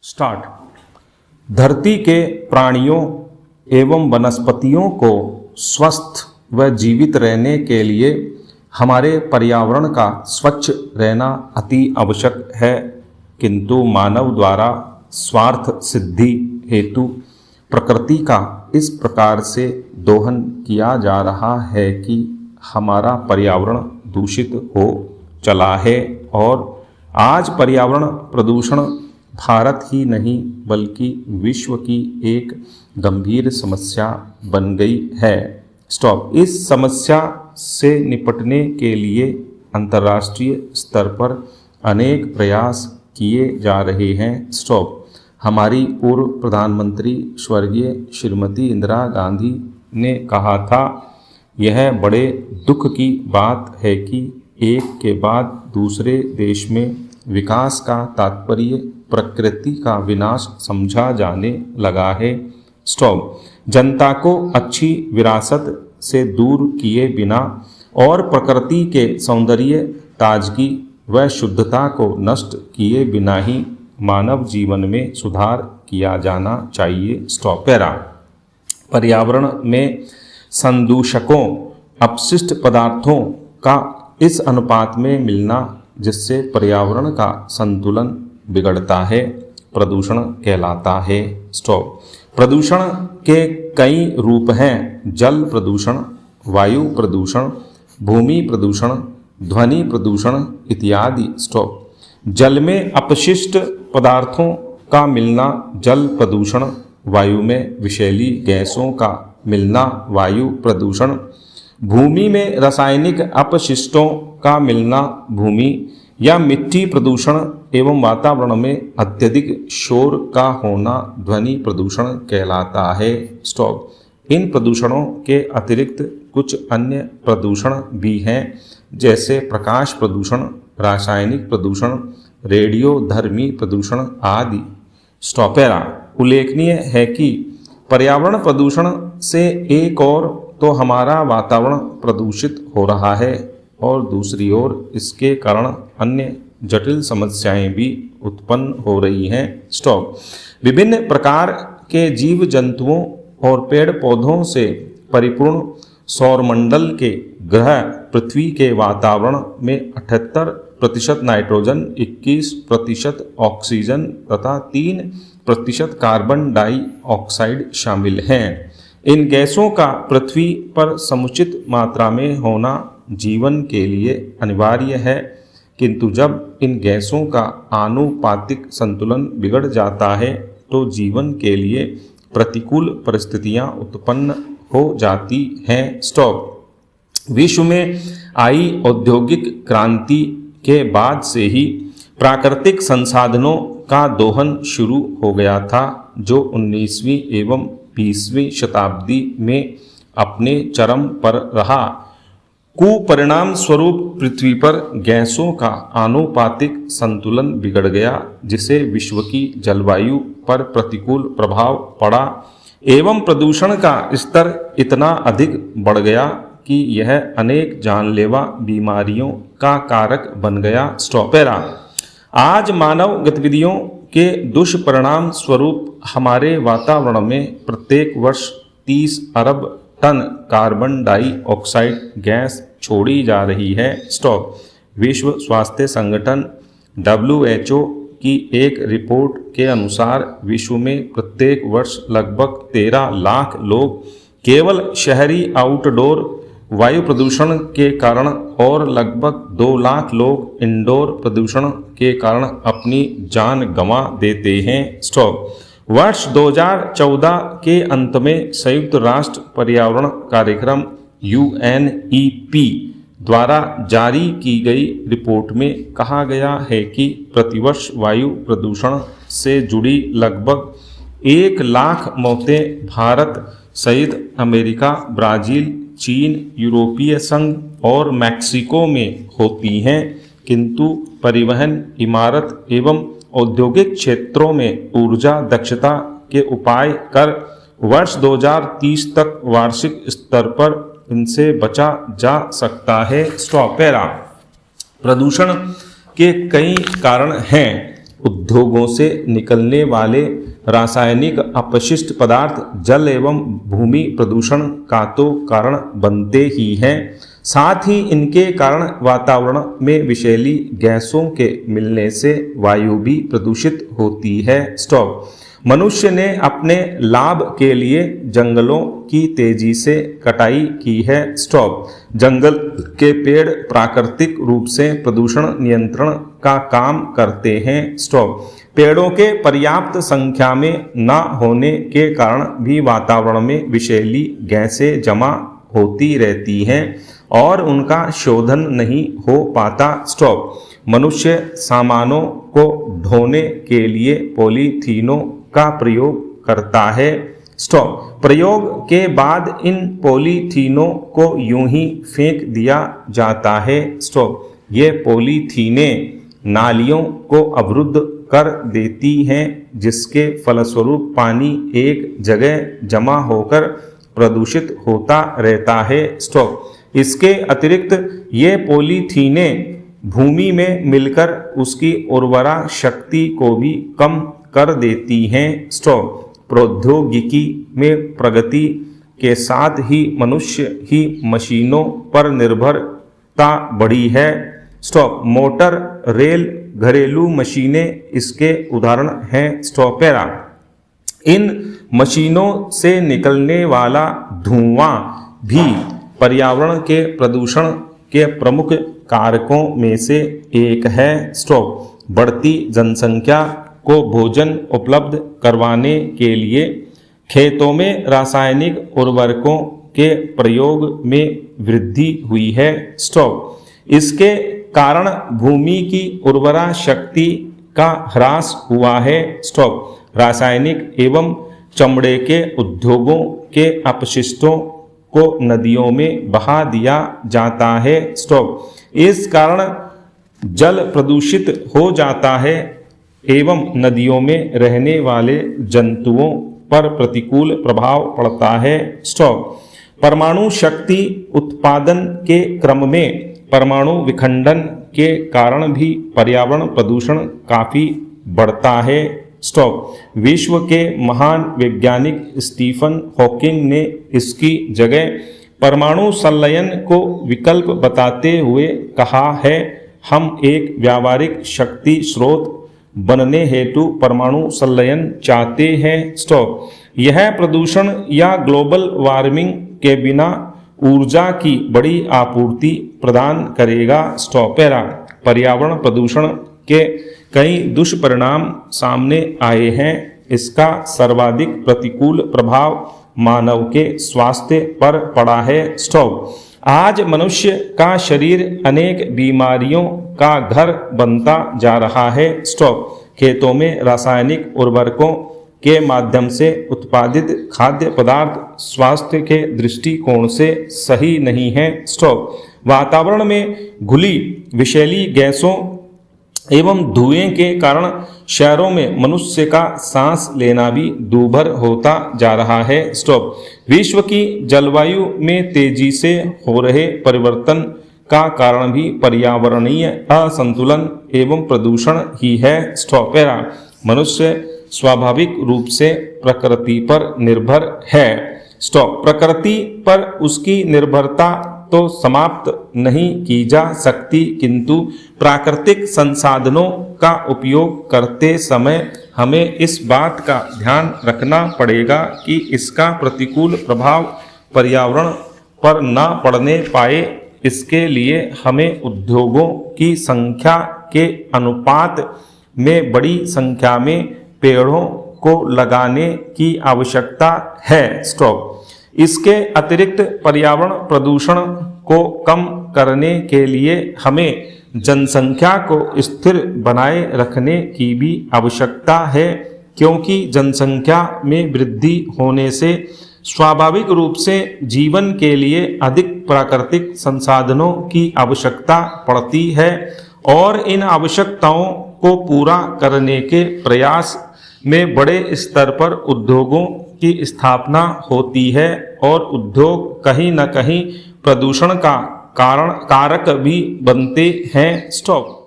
Start. धरती के प्राणियों एवं वनस्पतियों को स्वस्थ व जीवित रहने के लिए हमारे पर्यावरण का स्वच्छ रहना अति आवश्यक है, किंतु मानव द्वारा स्वार्थ सिद्धि हेतु प्रकृति का इस प्रकार से दोहन किया जा रहा है कि हमारा पर्यावरण दूषित हो चला है और आज पर्यावरण प्रदूषण भारत ही नहीं बल्कि विश्व की एक गंभीर समस्या बन गई है। स्टॉप। इस समस्या से निपटने के लिए अंतर्राष्ट्रीय स्तर पर अनेक प्रयास किए जा रहे हैं। स्टॉप। हमारी पूर्व प्रधानमंत्री स्वर्गीय श्रीमती इंदिरा गांधी ने कहा था, यह बड़े दुख की बात है कि एक के बाद दूसरे देश में विकास का तात्पर्य प्रकृति का विनाश समझा जाने लगा है। स्टॉप। जनता को अच्छी विरासत से दूर किए बिना और प्रकृति के सौंदर्य, ताजगी व शुद्धता को नष्ट किए बिना ही मानव जीवन में सुधार किया जाना चाहिए। स्टॉप। पैरा। पर्यावरण में संदूषकों, अपशिष्ट पदार्थों का इस अनुपात में मिलना जिससे पर्यावरण का संतुलन बिगड़ता है, प्रदूषण कहलाता है। स्टॉप। प्रदूषण के कई रूप हैं। जल प्रदूषण, वायु प्रदूषण, भूमि प्रदूषण, ध्वनि प्रदूषण इत्यादि। स्टॉप। जल में अपशिष्ट पदार्थों का मिलना जल प्रदूषण, वायु में विषैली गैसों का मिलना वायु प्रदूषण, भूमि में रासायनिक अपशिष्टों का मिलना भूमि या मिट्टी प्रदूषण एवं वातावरण में अत्यधिक शोर का होना ध्वनि प्रदूषण कहलाता है। स्टॉप। इन प्रदूषणों के अतिरिक्त कुछ अन्य प्रदूषण भी हैं, जैसे प्रकाश प्रदूषण, रासायनिक प्रदूषण, रेडियोधर्मी प्रदूषण आदि। स्टॉपेरा। उल्लेखनीय है कि पर्यावरण प्रदूषण से एक और तो हमारा वातावरण प्रदूषित हो रहा है और दूसरी ओर इसके कारण अन्य जटिल समस्याएं भी उत्पन्न हो रही हैं। स्टॉप। विभिन्न प्रकार के जीव जंतुओं और पेड़ पौधों से परिपूर्ण सौरमंडल के ग्रह पृथ्वी के वातावरण में 78% नाइट्रोजन, 21% ऑक्सीजन तथा 3% कार्बन डाइऑक्साइड शामिल हैं। इन गैसों का पृथ्वी पर समुचित मात्रा में होना जीवन के लिए अनिवार्य है, किंतु जब इन गैसों का आनुपातिक संतुलन बिगड़ जाता है तो जीवन के लिए प्रतिकूल परिस्थितियां उत्पन्न हो जाती हैं। स्टॉप। विश्व में आई औद्योगिक क्रांति के बाद से ही प्राकृतिक संसाधनों का दोहन शुरू हो गया था, जो 19वीं एवं 20वीं शताब्दी में अपने चरम पर रहा। कुपरिणाम स्वरूप पृथ्वी पर गैसों का आनुपातिक संतुलन बिगड़ गया, जिसे विश्व की जलवायु पर प्रतिकूल प्रभाव पड़ा एवं प्रदूषण का स्तर इतना अधिक बढ़ गया कि यह अनेक जानलेवा बीमारियों का कारक बन गया। स्टॉपेरा। आज मानव गतिविधियों के दुष्परिणाम स्वरूप हमारे वातावरण में प्रत्येक वर्ष 30 अरब टन कार्बन डाइऑक्साइड गैस छोड़ी जा रही है। स्टॉप। विश्व स्वास्थ्य संगठन WHO की एक रिपोर्ट के अनुसार विश्व में प्रत्येक वर्ष लगभग 13 लाख लोग केवल शहरी आउटडोर वायु प्रदूषण के कारण और लगभग 2 लाख लोग इंडोर प्रदूषण के कारण अपनी जान गंवा देते हैं। स्टॉप। वर्ष 2014 के अंत में संयुक्त राष्ट्र पर्यावरण कार्यक्रम UNEP द्वारा जारी की गई रिपोर्ट में कहा गया है कि प्रतिवर्ष वायु प्रदूषण से जुड़ी लगभग 1 लाख मौतें भारत सहित अमेरिका, ब्राज़ील, चीन, यूरोपीय संघ और मैक्सिको में होती हैं, किंतु परिवहन, इमारत एवं औद्योगिक क्षेत्रों में ऊर्जा दक्षता के उपाय कर वर्ष 2030 तक वार्षिक स्तर पर इनसे बचा जा सकता है। स्टॉपेरा। प्रदूषण के कई कारण हैं। उद्योगों से निकलने वाले रासायनिक अपशिष्ट पदार्थ जल एवं भूमि प्रदूषण का तो कारण बनते ही हैं, साथ ही इनके कारण वातावरण में विषैली गैसों के मिलने से वायु भी प्रदूषित होती है। स्टॉप। मनुष्य ने अपने लाभ के लिए जंगलों की तेजी से कटाई की है। स्टॉप। जंगल के पेड़ प्राकृतिक रूप से प्रदूषण नियंत्रण का काम करते हैं। स्टॉप। पेड़ों के पर्याप्त संख्या में न होने के कारण भी वातावरण में विषैली गैसें जमा होती रहती हैं और उनका शोधन नहीं हो पाता। स्टॉप। मनुष्य सामानों को ढोने के लिए पॉलीथीनों का प्रयोग करता है। स्टॉप। प्रयोग के बाद इन पॉलीथीनों को यूं ही फेंक दिया जाता है। स्टॉप। ये पॉलीथीनें नालियों को अवरुद्ध कर देती हैं, जिसके फलस्वरूप पानी एक जगह जमा होकर प्रदूषित होता रहता है। स्टॉप। इसके अतिरिक्त ये पॉलीथीनें भूमि में मिलकर उसकी उर्वरा शक्ति को भी कम कर देती हैं। स्टॉप। प्रौद्योगिकी में प्रगति के साथ ही मनुष्य ही मशीनों पर निर्भरता बढ़ी है। स्टॉप। मोटर, रेल, घरेलू मशीनें इसके उदाहरण हैं। स्टॉपेरा। इन मशीनों से निकलने वाला धुआं भी पर्यावरण के प्रदूषण के प्रमुख कारकों में से एक है। स्टॉप। बढ़ती जनसंख्या को भोजन उपलब्ध करवाने के लिए खेतों में रासायनिक उर्वरकों के प्रयोग में वृद्धि हुई है। स्टॉप। इसके कारण भूमि की उर्वरा शक्ति का ह्रास हुआ है। स्टॉप। रासायनिक एवं चमड़े के उद्योगों के अपशिष्टों को नदियों में बहा दिया जाता है। स्टॉप। इस कारण जल प्रदूषित हो जाता है एवं नदियों में रहने वाले जंतुओं पर प्रतिकूल प्रभाव पड़ता है। स्टॉप। परमाणु शक्ति उत्पादन के क्रम में परमाणु विखंडन के कारण भी पर्यावरण प्रदूषण काफी बढ़ता है। स्टॉप। विश्व के महान वैज्ञानिक स्टीफन हॉकिंग ने इसकी जगह परमाणु संलयन को विकल्प बताते हुए कहा है, हम एक व्यावहारिक शक्ति स्रोत बनने हेतु परमाणु संलयन चाहते हैं। स्टॉप। यह प्रदूषण या ग्लोबल वार्मिंग के बिना ऊर्जा की बड़ी आपूर्ति प्रदान करेगा। स्टॉपेरा। पर्यावरण प्रदूषण के कई दुष्परिणाम सामने आए हैं। इसका सर्वाधिक प्रतिकूल प्रभाव मानव के स्वास्थ्य पर पड़ा है। स्टॉप। आज मनुष्य का शरीर अनेक बीमारियों का घर बनता जा रहा है। स्टॉप। खेतों में रासायनिक उर्वरकों के माध्यम से उत्पादित खाद्य पदार्थ स्वास्थ्य के दृष्टिकोण से सही नहीं है। स्टॉप। वातावरण में घुली विषैली गैसों एवं धुएं के कारण शहरों में मनुष्य का सांस लेना भी दूभर होता जा रहा है। स्टॉप। विश्व की जलवायु में तेजी से हो रहे परिवर्तन का कारण भी पर्यावरणीय असंतुलन एवं प्रदूषण ही है। स्टॉपेरा। मनुष्य स्वाभाविक रूप से प्रकृति पर निर्भर है। स्टॉप। प्रकृति पर उसकी निर्भरता तो समाप्त नहीं की जा सकती, किंतु प्राकृतिक संसाधनों का उपयोग करते समय हमें इस बात का ध्यान रखना पड़ेगा कि इसका प्रतिकूल प्रभाव पर्यावरण पर न पड़ने पाए। इसके लिए हमें उद्योगों की संख्या के अनुपात में बड़ी संख्या में पेड़ों को लगाने की आवश्यकता है। स्टॉप। इसके अतिरिक्त पर्यावरण प्रदूषण को कम करने के लिए हमें जनसंख्या को स्थिर बनाए रखने की भी आवश्यकता है, क्योंकि जनसंख्या में वृद्धि होने से स्वाभाविक रूप से जीवन के लिए अधिक प्राकृतिक संसाधनों की आवश्यकता पड़ती है और इन आवश्यकताओं को पूरा करने के प्रयास में बड़े स्तर पर उद्योगों की स्थापना होती है और उद्योग कहीं न कहीं प्रदूषण का कारक भी बनते हैं। स्टॉप।